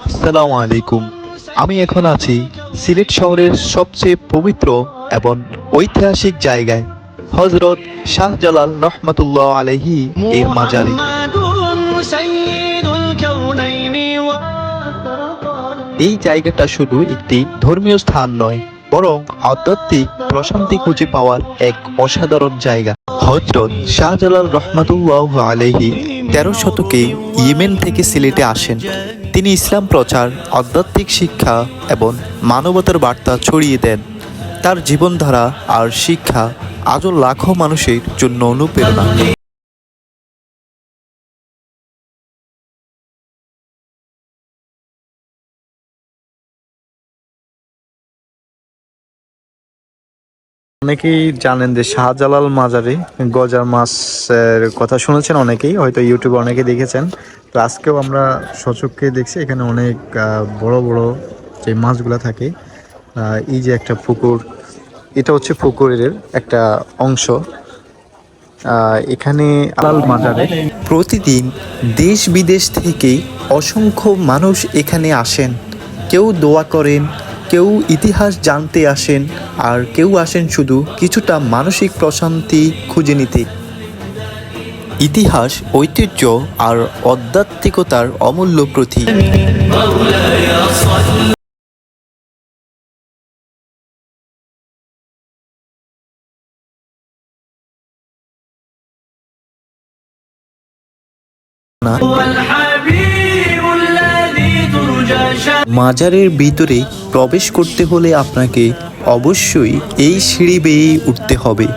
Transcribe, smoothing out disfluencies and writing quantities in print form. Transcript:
আসসালামু আলাইকুম। আমি এখন আছি সিলেট শহরের সবচেয়ে পবিত্র এবং ঐতিহাসিক জায়গায়, হযরত শাহজালাল রহমাতুল্লাহ আলাইহি এর মাজারে। এই জায়গাটা শুধু একটি ধর্মীয় স্থান নয়, বরং আধ্যাত্মিক প্রশান্তি খুঁজে পাওয়ার এক অসাধারণ জায়গা। হযরত শাহজালাল রহমাতুল্লাহ আলাইহি 13 শতকে ইয়েমেন থেকে সিলেটে আসেন। তিনি ইসলাম প্রচার, আধ্যাত্মিক শিক্ষা এবং মানবতার বার্তা ছড়িয়ে দেন। তার জীবনধারা আর শিক্ষা আজও লাখো মানুষের জন্য অনুপ্রেরণা। অনেকেই জানেন যে শাহজালাল মাজারে গজার মাছের কথা শুনেছেন, অনেকেই হয়তো ইউটিউবে অনেকে দেখেছেন। তো আজকেও আমরা সচক্ষে দেখছি এখানে অনেক বড় বড় যে মাছগুলা থাকে। এই যে একটা পুকুর, এটা হচ্ছে পুকুরের একটা অংশ। এখানে শাহজালাল মাজারে প্রতিদিন দেশ বিদেশ থেকে অসংখ্য মানুষ এখানে আসেন। কেউ দোয়া করেন, কেউ ইতিহাস জানতে আসেন, আর কেউ আসেন শুধু কিছুটা মানসিক প্রশান্তি খুঁজে নিতে। ইতিহাস, ঐতিহ্য আর আধ্যাত্মিকতার অমূল্য প্রতীক। মাজারের ভিতরে প্রবেশ করতে হলে আপনাকে অবশ্যই এই সিঁড়ি বেয়ে উঠতে হবে।